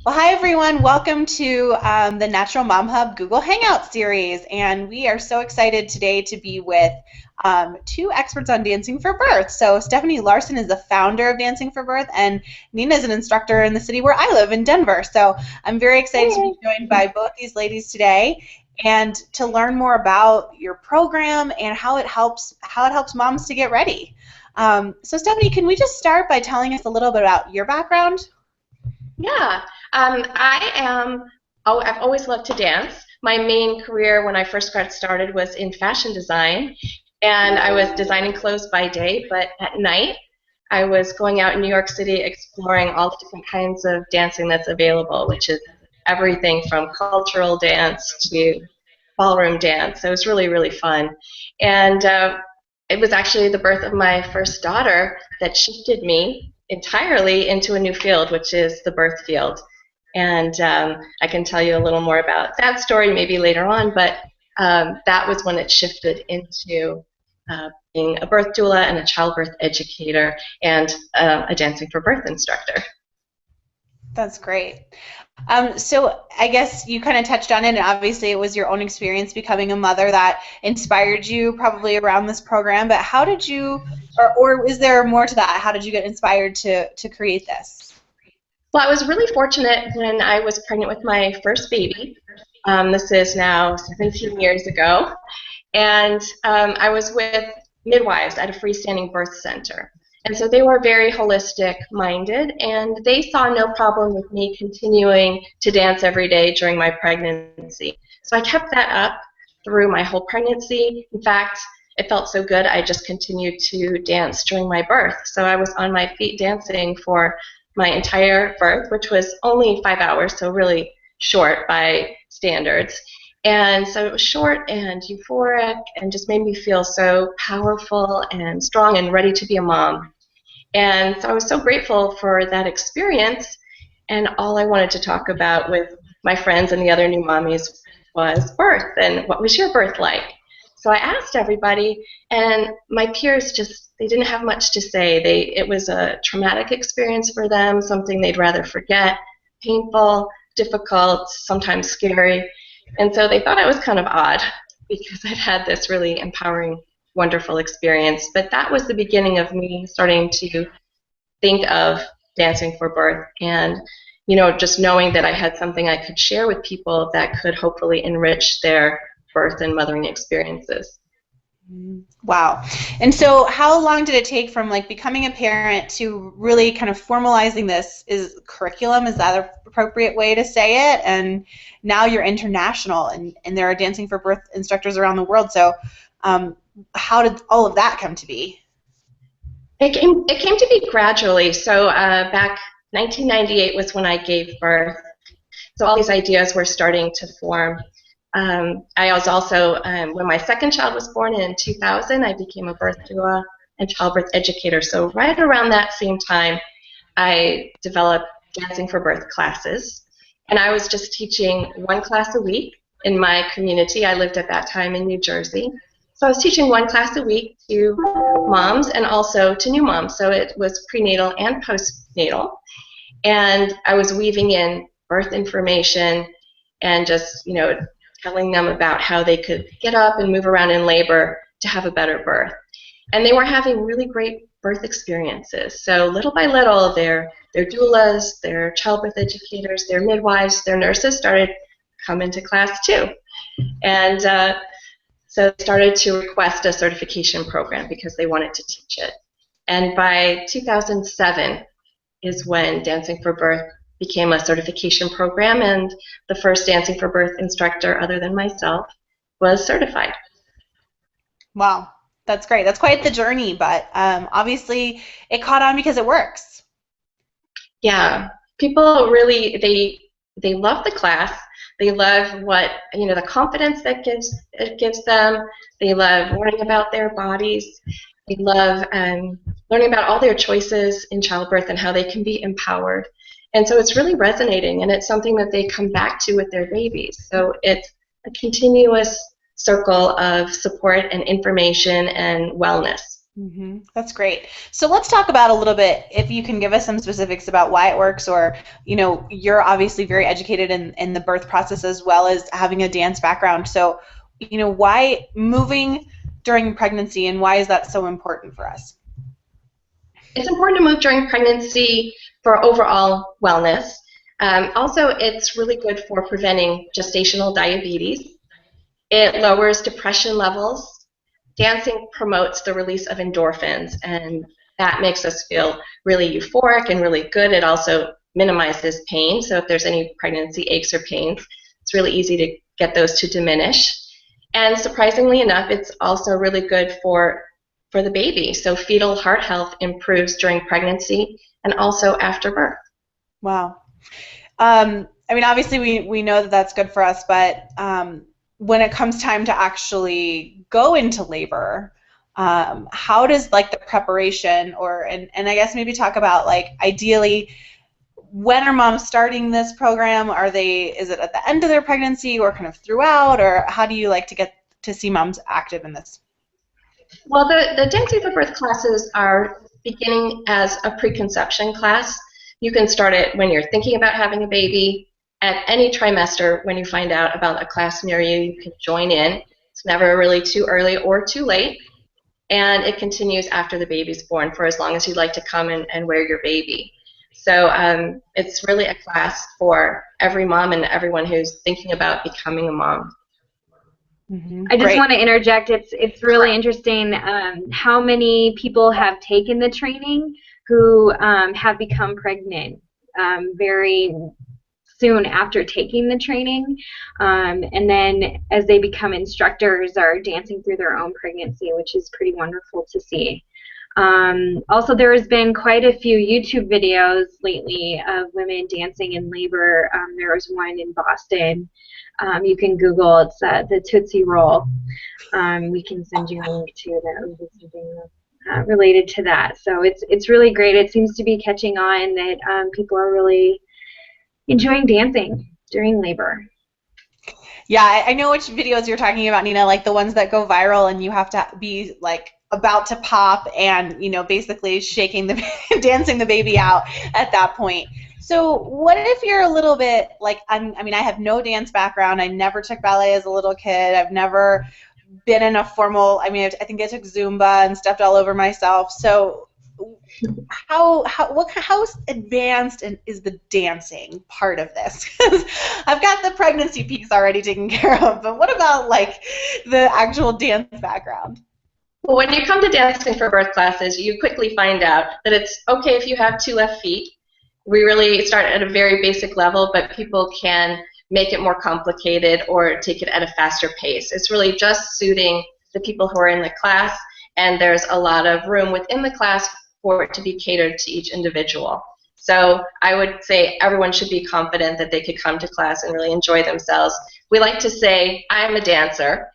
Well, hi everyone. Welcome to the Natural Mom Hub Google Hangout series. And we are so excited today to be with two experts on Dancing for Birth. So, Stephanie Larson is the founder of Dancing for Birth, and Nina is an instructor in the city where I live in Denver. So, I'm very excited to be joined by both these ladies today and to learn more about your program and how it helps moms to get ready. So, Stephanie, can we just start by telling us a little bit about your background? Yeah, I am. Oh, I've always loved to dance. My main career when I first got started was in fashion design, and I was designing clothes by day, but at night I was going out in New York City exploring all the different kinds of dancing that's available, which is everything from cultural dance to ballroom dance. So it was really, really fun. And it was actually the birth of my first daughter that shifted me entirely into a new field, which is the birth field. And I can tell you a little more about that story maybe later on, but that was when it shifted into being a birth doula and a childbirth educator and a Dancing for Birth instructor. That's great. So I guess you kind of touched on it, and obviously it was your own experience becoming a mother that inspired you probably around this program. But how did you, or is there more to that? How did you get inspired to create this? Well, I was really fortunate when I was pregnant with my first baby. This is now 17 years ago. And I was with midwives at a freestanding birth center. And so they were very holistic minded, and they saw no problem with me continuing to dance every day during my pregnancy. So I kept that up through my whole pregnancy. In fact, it felt so good, I just continued to dance during my birth. So I was on my feet dancing for my entire birth, which was only 5 hours, so really short by standards. And so it was short and euphoric and just made me feel so powerful and strong and ready to be a mom. And so I was so grateful for that experience. And all I wanted to talk about with my friends and the other new mommies was birth and what was your birth like? So I asked everybody, and my peers just, they didn't have much to say. It was a traumatic experience for them, something they'd rather forget, painful, difficult, sometimes scary. And so they thought I was kind of odd because I'd had this really empowering, wonderful experience. But that was the beginning of me starting to think of Dancing for Birth and just knowing that I had something I could share with people that could hopefully enrich their birth and mothering experiences. Wow. And so how long did it take from like becoming a parent to really kind of formalizing this is curriculum? Is that an appropriate way to say it? And now you're international and there are Dancing for Birth instructors around the world. So how did all of that come to be? It came to be gradually. So back 1998 was when I gave birth. So all these ideas were starting to form. I was also, when my second child was born in 2000, I became a birth doula and childbirth educator. So right around that same time, I developed Dancing for Birth classes. And I was just teaching one class a week in my community. I lived at that time in New Jersey. So I was teaching one class a week to moms and also to new moms. So it was prenatal and postnatal. And I was weaving in birth information and just, telling them about how they could get up and move around in labor to have a better birth. And they were having really great birth experiences. So little by little, their doulas, their childbirth educators, their midwives, their nurses started coming to class too. And so they started to request a certification program because they wanted to teach it. And by 2007 is when Dancing for Birth became a certification program, and the first Dancing for Birth instructor, other than myself, was certified. Wow. That's great. That's quite the journey, but obviously it caught on because it works. Yeah, people really they love the class. They love what the confidence that gives them. They love learning about their bodies. They love learning about all their choices in childbirth and how they can be empowered. And so it's really resonating, and it's something that they come back to with their babies. So it's a continuous circle of support and information and wellness. That's great. So let's talk about a little bit, if you can give us some specifics about why it works, or, you're obviously very educated in the birth process as well as having a dance background. So, why moving during pregnancy, and why is that so important for us? It's important to move during pregnancy for overall wellness. Also, it's really good for preventing gestational diabetes. It lowers depression levels. Dancing promotes the release of endorphins, and that makes us feel really euphoric and really good. It also minimizes pain, so if there's any pregnancy aches or pains, it's really easy to get those to diminish. And surprisingly enough, it's also really good for the baby. So fetal heart health improves during pregnancy and also after birth. Wow. Obviously we know that that's good for us, but when it comes time to actually go into labor, how does like the preparation, and I guess maybe talk about like ideally, when are moms starting this program? Is it at the end of their pregnancy or kind of throughout, or how do you like to get to see moms active in this? Well, the Dancing for Birth classes are beginning as a preconception class. You can start it when you're thinking about having a baby. At any trimester, when you find out about a class near you, you can join in. It's never really too early or too late. And it continues after the baby's born for as long as you'd like to come and wear your baby. So it's really a class for every mom and everyone who's thinking about becoming a mom. I just want to interject. It's really interesting how many people have taken the training who have become pregnant very soon after taking the training, and then as they become instructors are dancing through their own pregnancy, which is pretty wonderful to see. Also, there has been quite a few YouTube videos lately of women dancing in labor. There was one in Boston. You can Google, it's the Tootsie Roll. We can send you a link to that, something related to that. So it's really great. It seems to be catching on that people are really enjoying dancing during labor. Yeah, I know which videos you're talking about, Nina, like the ones that go viral and you have to be like about to pop and, basically shaking dancing the baby out at that point. So what if you're a little bit like, I have no dance background. I never took ballet as a little kid. I've never been in a formal, I think I took Zumba and stepped all over myself. So how advanced is the dancing part of this? Because I've got the pregnancy piece already taken care of, but what about like the actual dance background? Well, when you come to Dancing for Birth classes, you quickly find out that it's okay if you have 2 left feet. We really start at a very basic level, but people can make it more complicated or take it at a faster pace. It's really just suiting the people who are in the class, and there's a lot of room within the class for it to be catered to each individual. So I would say everyone should be confident that they could come to class and really enjoy themselves. We like to say, I'm a dancer,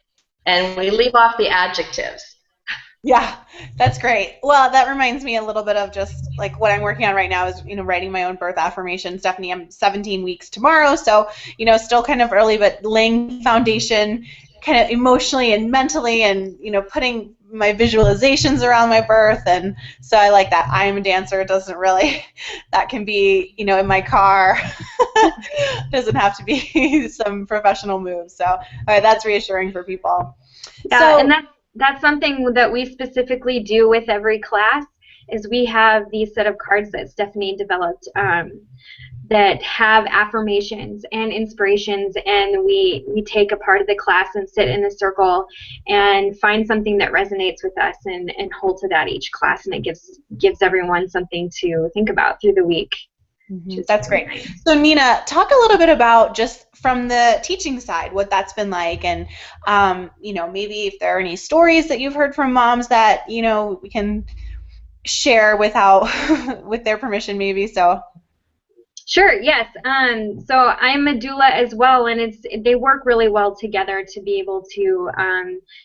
and we leave off the adjectives. Yeah, that's great. Well, that reminds me a little bit of just like what I'm working on right now is, writing my own birth affirmation. Stephanie, I'm 17 weeks tomorrow, so, still kind of early, but laying foundation kind of emotionally and mentally and, putting my visualizations around my birth. And so I like that. I'm a dancer. It doesn't really, that can be, in my car. Doesn't have to be some professional moves. So, all right, that's reassuring for people. Yeah, so, and that's something that we specifically do with every class is we have these set of cards that Stephanie developed that have affirmations and inspirations, and we take a part of the class and sit in a circle and find something that resonates with us and hold to that each class, and it gives everyone something to think about through the week. That's great. So Nina, talk a little bit about just from the teaching side, what that's been like, and maybe if there are any stories that you've heard from moms that we can share without with their permission, maybe. So. Sure. Yes. So I'm a doula as well, and they work really well together to be able to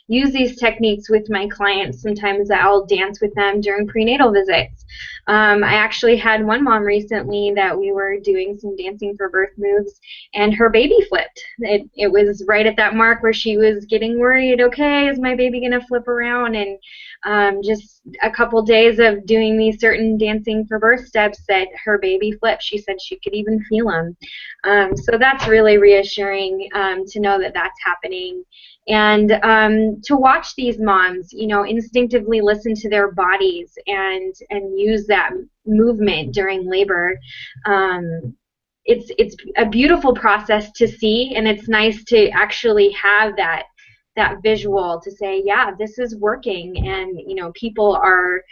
use these techniques with my clients. Sometimes I'll dance with them during prenatal visits. I actually had one mom recently that we were doing some Dancing for Birth moves, and her baby flipped. It was right at that mark where she was getting worried. Okay, is my baby gonna flip around? And just a couple days of doing these certain dancing for birth steps that her baby flipped. She said she could even feel them. So that's really reassuring to know that that's happening. And to watch these moms, you know, instinctively listen to their bodies and use that movement during labor. It's a beautiful process to see, and it's nice to actually have that visual to say, yeah, this is working, and you know, people are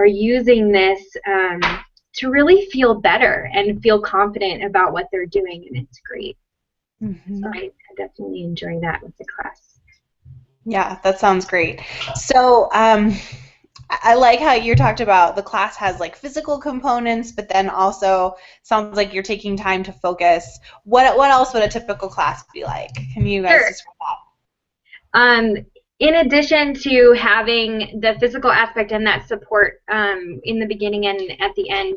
using this to really feel better and feel confident about what they're doing, and it's great. Mm-hmm. So I definitely enjoy that with the class. Yeah, that sounds great. So I like how you talked about the class has like physical components, but then also sounds like you're taking time to focus. What else would a typical class be like? Can you guys describe that? In addition to having the physical aspect and that support in the beginning and at the end,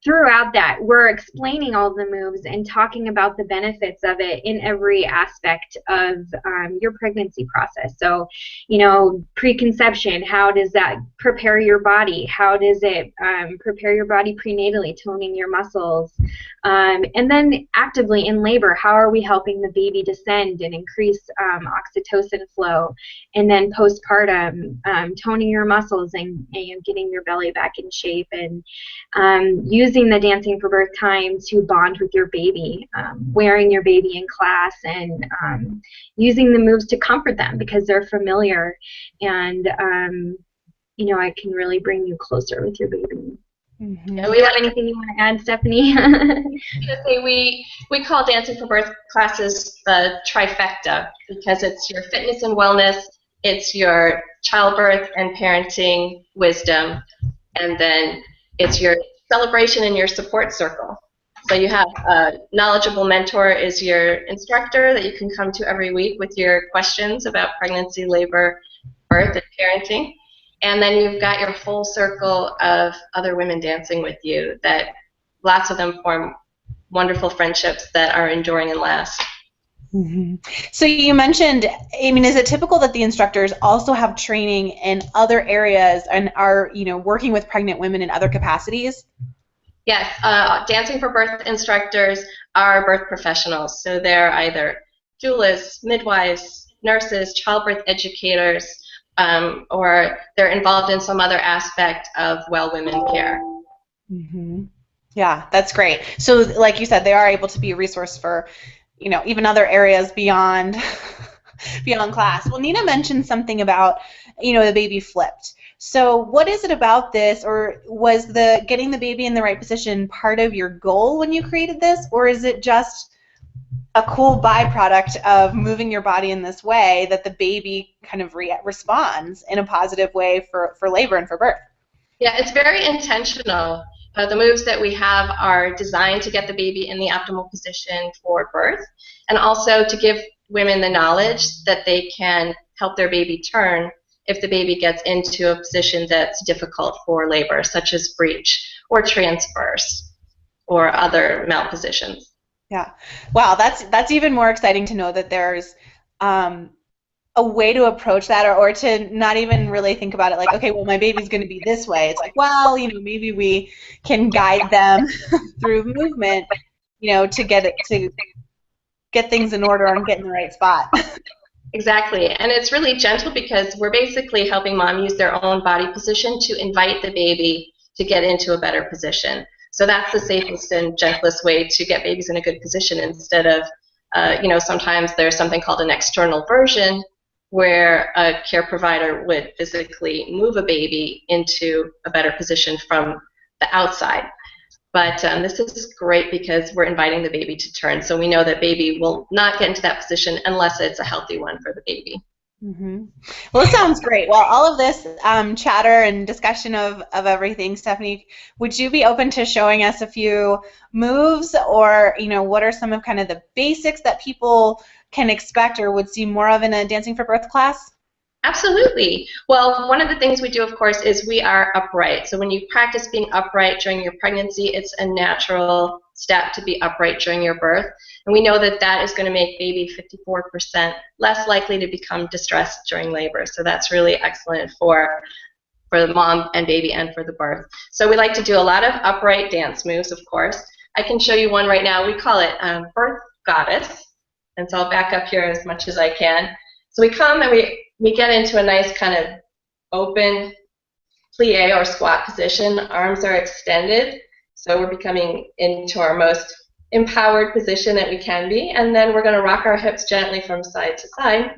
throughout that, we're explaining all the moves and talking about the benefits of it in every aspect of your pregnancy process. So, you know, preconception, how does that prepare your body? How does it prepare your body prenatally, toning your muscles? And then actively in labor, how are we helping the baby descend and increase oxytocin flow? And then postpartum, toning your muscles and getting your belly back in shape, and using the Dancing for Birth time to bond with your baby, wearing your baby in class, and using the moves to comfort them because they're familiar, and you know, it can really bring you closer with your baby. Mm-hmm. Do you have anything you want to add, Stephanie? We call Dancing for Birth classes the trifecta because it's your fitness and wellness, it's your childbirth and parenting wisdom, and then it's your celebration and your support circle. So you have a knowledgeable mentor is your instructor that you can come to every week with your questions about pregnancy, labor, birth, and parenting. And then you've got your whole circle of other women dancing with you that lots of them form wonderful friendships that are enduring and last. Mm-hmm. So you mentioned, I mean, is it typical that the instructors also have training in other areas and are, you know, working with pregnant women in other capacities? Yes, Dancing for Birth instructors are birth professionals. So they're either doulas, midwives, nurses, childbirth educators, or they're involved in some other aspect of well women care. Mm-hmm. Yeah, that's great. So like you said, they are able to be a resource for, you know, even other areas beyond beyond class. Well, Nina mentioned something about, you know, the baby flipped. So what is it about this, or was the getting the baby in the right position part of your goal when you created this, or is it just a cool byproduct of moving your body in this way that the baby kind of responds in a positive way for labor and for birth? Yeah, it's very intentional. The moves that we have are designed to get the baby in the optimal position for birth, and also to give women the knowledge that they can help their baby turn if the baby gets into a position that's difficult for labor, such as breech or transverse or other malpositions. Yeah. Wow, that's even more exciting to know that there's a way to approach that, or to not even really think about it like, okay, well, my baby's going to be this way. It's like, well, you know, maybe we can guide them through movement, you know, to get things in order and get in the right spot. Exactly, and it's really gentle because we're basically helping mom use their own body position to invite the baby to get into a better position. So that's the safest and gentlest way to get babies in a good position, instead of, you know, sometimes there's something called an external version where a care provider would physically move a baby into a better position from the outside. But this is great because we're inviting the baby to turn, so we know that baby will not get into that position unless it's a healthy one for the baby. Mm-hmm. Well, it sounds great. Well, all of this chatter and discussion of everything, Stephanie, would you be open to showing us a few moves, or, you know, what are some of kind of the basics that people can expect or would see more of in a Dancing for Birth class? Absolutely. Well, one of the things we do, of course, is we are upright. So when you practice being upright during your pregnancy, it's a natural step to be upright during your birth. And we know that that is going to make baby 54% less likely to become distressed during labor. So that's really excellent for for the mom and baby and for the birth. So we like to do a lot of upright dance moves, of course. I can show you one right now. We call it Birth Goddess. And so I'll back up here as much as I can. So we come and we get into a nice kind of open plie or squat position. Arms are extended. So we're becoming into our most empowered position that we can be. And then we're going to rock our hips gently from side to side.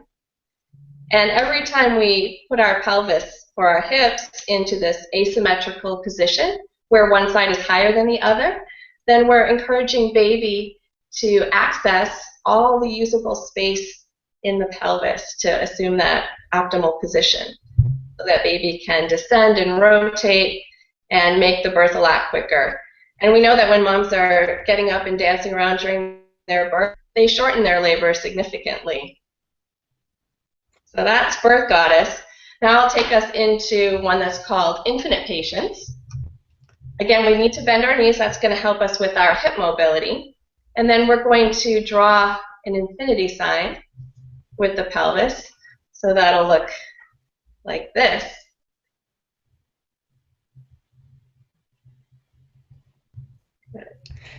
And every time we put our pelvis or our hips into this asymmetrical position, where one side is higher than the other, then we're encouraging baby to access all the usable space in the pelvis to assume that optimal position, so that baby can descend and rotate and make the birth a lot quicker. And we know that when moms are getting up and dancing around during their birth, they shorten their labor significantly. So that's Birth Goddess. Now I'll take us into one that's called Infinite Patience. Again, we need to bend our knees. That's going to help us with our hip mobility. And then we're going to draw an infinity sign with the pelvis. So that'll look like this.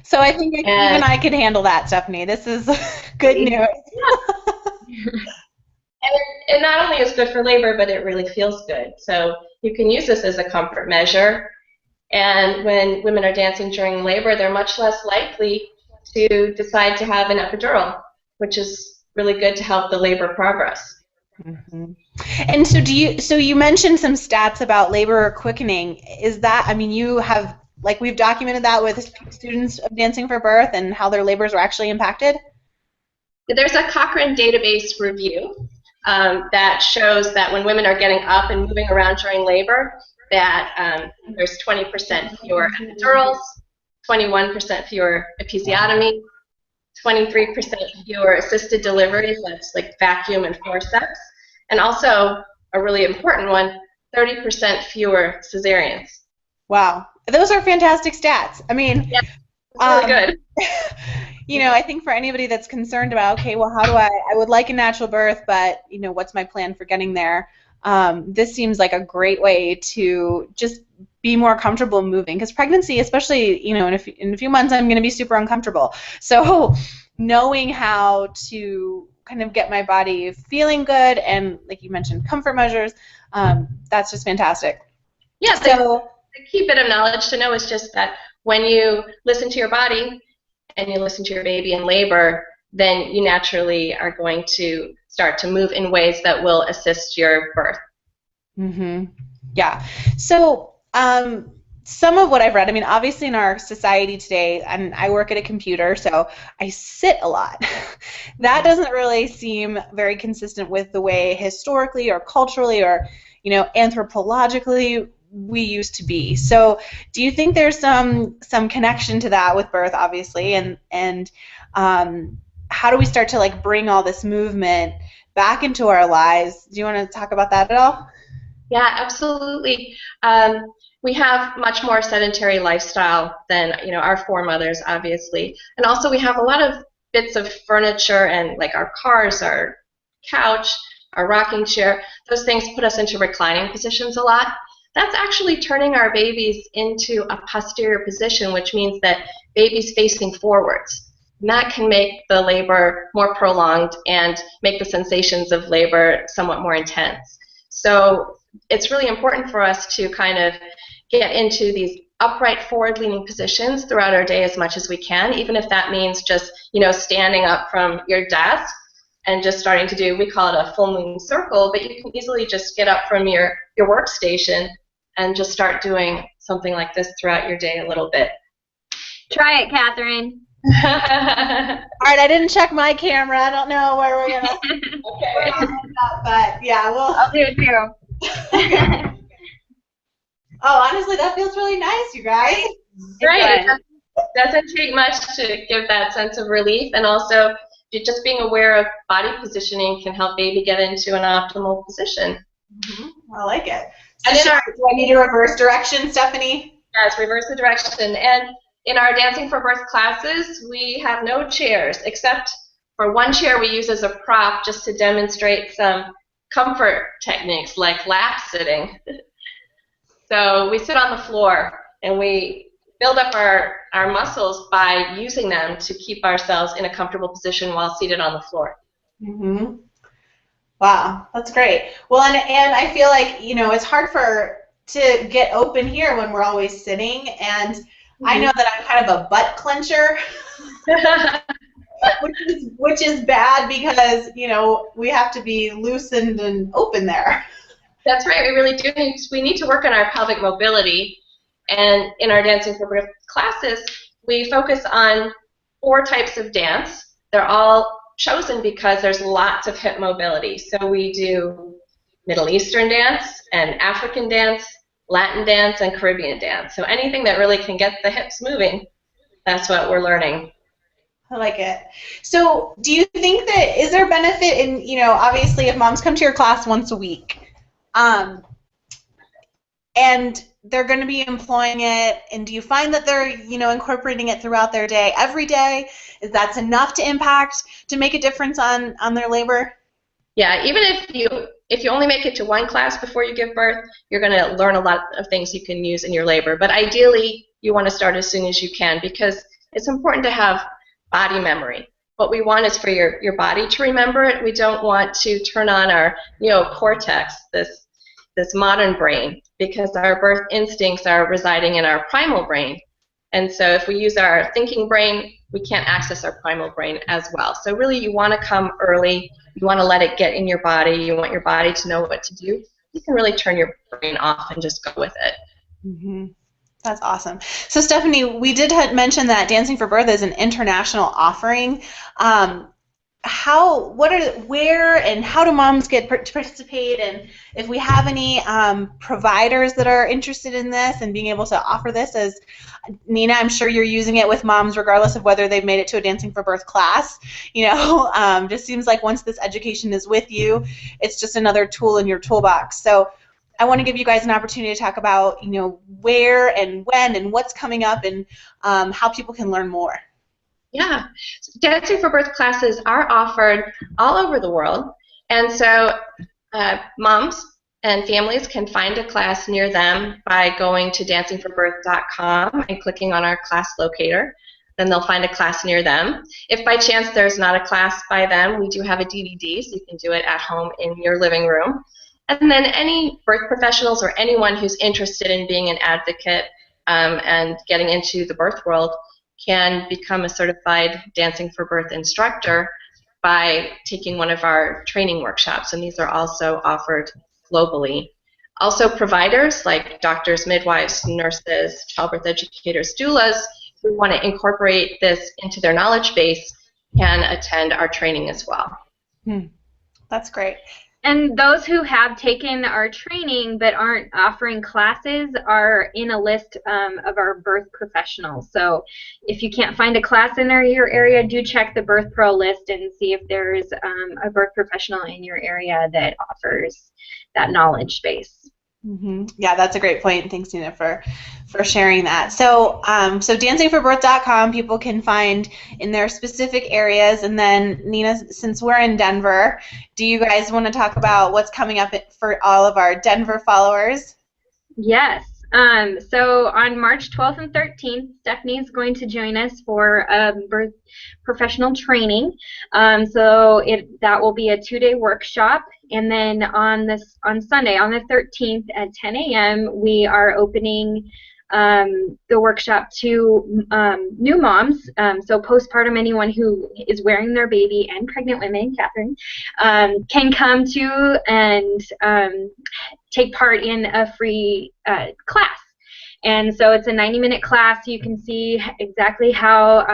So I think even I could handle that, Stephanie. This is good news. And not only is good for labor, but it really feels good. So you can use this as a comfort measure. And when women are dancing during labor, they're much less likely to decide to have an epidural, which is really good to help the labor progress. Mm-hmm. And so you mentioned some stats about labor quickening. Is that, I mean, you have, like, we've documented that with students of Dancing for Birth and how their labors were actually impacted? There's a Cochrane database review that shows that when women are getting up and moving around during labor, that there's 20% fewer epidurals, 21% fewer episiotomies, 23% fewer assisted deliveries, that's like vacuum and forceps, and also a really important one, 30% fewer cesareans. Wow, those are fantastic stats. I mean, yeah, it's really good. You know, I think for anybody that's concerned about, okay, well, how do I would like a natural birth, but, you know, what's my plan for getting there? This seems like a great way to just be more comfortable moving, because pregnancy, especially, you know, in a few months, I'm going to be super uncomfortable. So knowing how to kind of get my body feeling good and, like you mentioned, comfort measures, that's just fantastic. Yeah, so the key bit of knowledge to know is just that when you listen to your body and you listen to your baby in labor, then you naturally are going to start to move in ways that will assist your birth. Mm-hmm. Yeah. So some of what I've read, I mean, obviously in our society today, and I work at a computer, so I sit a lot. That doesn't really seem very consistent with the way historically or culturally or, you know, anthropologically we used to be. So do you think there's some connection to that with birth, obviously, and how do we start to, like, bring all this movement back into our lives? Do you want to talk about that at all? Yeah, absolutely. We have much more sedentary lifestyle than, you know, our foremothers, obviously, and also we have a lot of bits of furniture and, like, our cars, our couch, our rocking chair. Those things put us into reclining positions a lot. That's actually turning our babies into a posterior position, which means that baby's facing forwards. And that can make the labor more prolonged and make the sensations of labor somewhat more intense. So it's really important for us to kind of get into these upright, forward-leaning positions throughout our day as much as we can, even if that means just, you know, standing up from your desk and just starting to do, we call it a full moon circle, but you can easily just get up from your workstation and just start doing something like this throughout your day a little bit. Try it, Catherine. All right, I didn't check my camera. I don't know where we're gonna. Okay, but yeah, I'll do it too. Oh, honestly, that feels really nice, you guys. Right. It doesn't take much to give that sense of relief, and also just being aware of body positioning can help baby get into an optimal position. Mm-hmm. I like it. So do I need to reverse direction, Stephanie? Yes, reverse the direction. And in our Dancing for Birth classes, we have no chairs, except for one chair we use as a prop just to demonstrate some comfort techniques like lap sitting. So we sit on the floor and we build up our muscles by using them to keep ourselves in a comfortable position while seated on the floor. Mm-hmm. Wow, that's great. Well, and I feel like, it's hard to get open here when we're always sitting, and I know that I'm kind of a butt clencher, which is bad because, we have to be loosened and open there. That's right, we really do. We need to work on our pelvic mobility, and in our Dancing for Birth classes, we focus on 4 types of dance. They're all chosen because there's lots of hip mobility. So we do Middle Eastern dance and African dance, Latin dance, and Caribbean dance. So anything that really can get the hips moving, that's what we're learning. I like it. So do you think that, is there benefit in, obviously if moms come to your class once a week, and they're going to be employing it, and do you find that they're, incorporating it throughout their day, every day? Is that enough to make a difference on their labor? Yeah, even if you only make it to 1 class before you give birth, you're going to learn a lot of things you can use in your labor. But ideally, you want to start as soon as you can because it's important to have body memory. What we want is for your body to remember it. We don't want to turn on our neocortex, this modern brain, because our birth instincts are residing in our primal brain. And so if we use our thinking brain, we can't access our primal brain as well. So really you want to come early. You want to let it get in your body. You want your body to know what to do. You can really turn your brain off and just go with it. Mm-hmm. That's awesome. So Stephanie, we did mention that Dancing for Birth is an international offering. Where and how do moms get to participate, and if we have any providers that are interested in this and being able to offer this, as Nina, I'm sure you're using it with moms regardless of whether they've made it to a Dancing for Birth class. Just seems like once this education is with you, it's just another tool in your toolbox. So I want to give you guys an opportunity to talk about, where and when and what's coming up, and how people can learn more. Yeah, Dancing for Birth classes are offered all over the world, and so moms and families can find a class near them by going to dancingforbirth.com and clicking on our class locator. Then they'll find a class near them. If by chance there's not a class by them, we do have a DVD, so you can do it at home in your living room. And then any birth professionals or anyone who's interested in being an advocate and getting into the birth world can become a certified Dancing for Birth instructor by taking one of our training workshops, and these are also offered globally. Also providers like doctors, midwives, nurses, childbirth educators, doulas who want to incorporate this into their knowledge base can attend our training as well. That's great. And those who have taken our training but aren't offering classes are in a list of our birth professionals. So if you can't find a class in your area, do check the Birth Pro list and see if there's a birth professional in your area that offers that knowledge base. Mm-hmm. Yeah, that's a great point. Thanks, Nina, for sharing that. So, so dancingforbirth.com, people can find in their specific areas. And then, Nina, since we're in Denver, do you guys want to talk about what's coming up for all of our Denver followers? Yes. So on March 12th and 13th, Stephanie is going to join us for birth professional training. So that will be a 2-day workshop. And then on Sunday, on the 13th at 10 a.m., we are opening the workshop to new moms. So postpartum, anyone who is wearing their baby, and pregnant women, Catherine, can come to and take part in a free class. And so it's a 90-minute class. You can see exactly how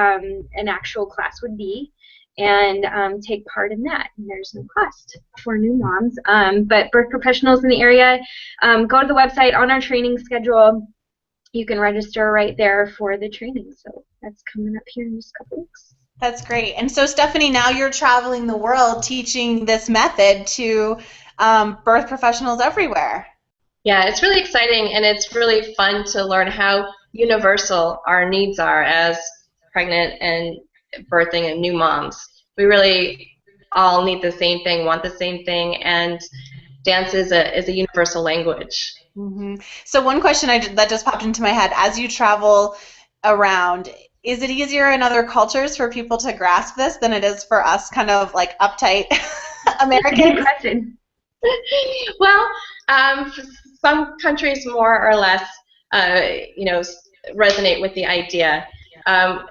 an actual class would be and take part in that. And there's no cost for new moms. But birth professionals in the area, go to the website on our training schedule. You can register right there for the training. So that's coming up here in just a couple weeks. That's great. And so, Stephanie, now you're traveling the world teaching this method to birth professionals everywhere. Yeah, it's really exciting, and it's really fun to learn how universal our needs are as pregnant and birthing and new moms. We really all need the same thing, want the same thing, and dance is a universal language. So one question that just popped into my head, as you travel around, is it easier in other cultures for people to grasp this than it is for us kind of like uptight Americans? Good question. Well, some countries more or less, resonate with the idea.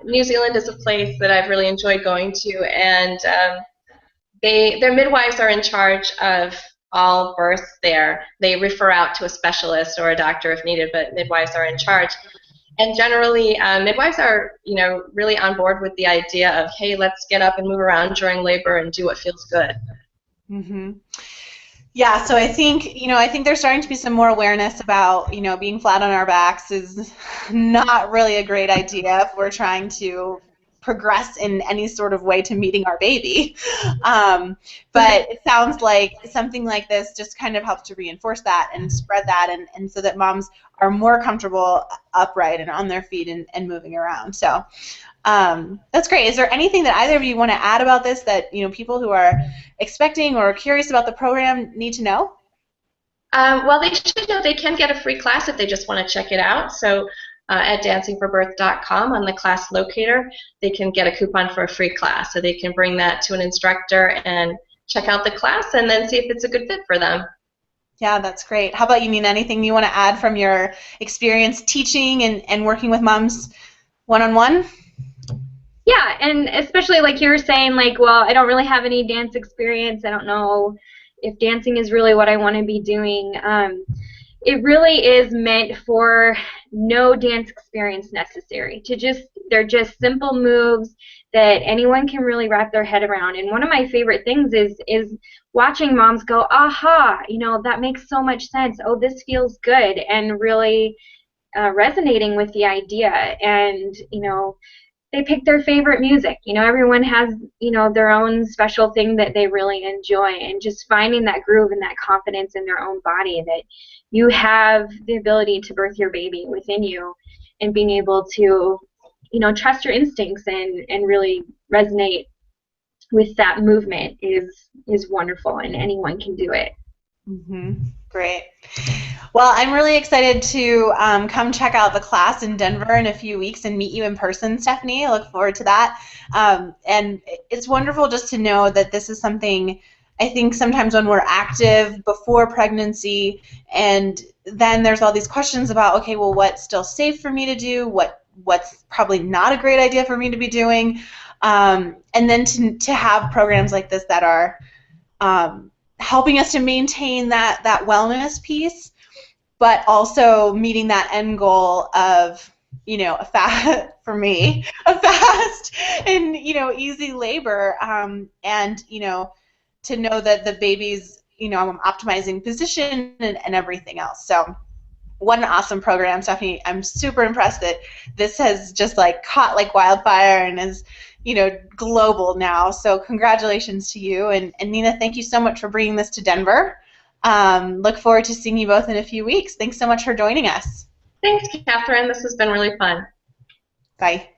New Zealand is a place that I've really enjoyed going to, and their midwives are in charge of all births there. They refer out to a specialist or a doctor if needed, but midwives are in charge. And generally, midwives are, really on board with the idea of, hey, let's get up and move around during labor and do what feels good. Yeah, so I think there's starting to be some more awareness about, being flat on our backs is not really a great idea if we're trying to progress in any sort of way to meeting our baby. But it sounds like something like this just kind of helps to reinforce that and spread that, and so that moms are more comfortable upright and on their feet and moving around. So that's great. Is there anything that either of you want to add about this that people who are expecting or curious about the program need to know? Well, they should know they can get a free class if they just want to check it out. So at dancingforbirth.com on the class locator, they can get a coupon for a free class. So they can bring that to an instructor and check out the class and then see if it's a good fit for them. Yeah, that's great. How about you, Nina? Anything you want to add from your experience teaching and working with moms one-on-one? Yeah, and especially like you were saying, like, well, I don't really have any dance experience. I don't know if dancing is really what I want to be doing. It really is meant for no dance experience necessary. They're just simple moves that anyone can really wrap their head around. And one of my favorite things is watching moms go, aha, that makes so much sense. Oh, this feels good, and really resonating with the idea. And they pick their favorite music. Everyone has, their own special thing that they really enjoy, and just finding that groove and that confidence in their own body that you have the ability to birth your baby within you, and being able to, trust your instincts and really resonate with that movement is wonderful, and anyone can do it. Great. Well, I'm really excited to come check out the class in Denver in a few weeks and meet you in person, Stephanie. I look forward to that. And it's wonderful just to know that this is something, I think sometimes when we're active before pregnancy, and then there's all these questions about, okay, well, what's still safe for me to do? What's probably not a great idea for me to be doing? And then to have programs like this that are helping us to maintain that wellness piece, but also meeting that end goal of, a fast and, easy labor, and, to know that the baby's, optimizing position and everything else. So what an awesome program, Stephanie. I'm super impressed that this has just caught like wildfire and is, global now. So congratulations to you. And Nina, thank you so much for bringing this to Denver. Look forward to seeing you both in a few weeks. Thanks so much for joining us. Thanks, Catherine. This has been really fun. Bye.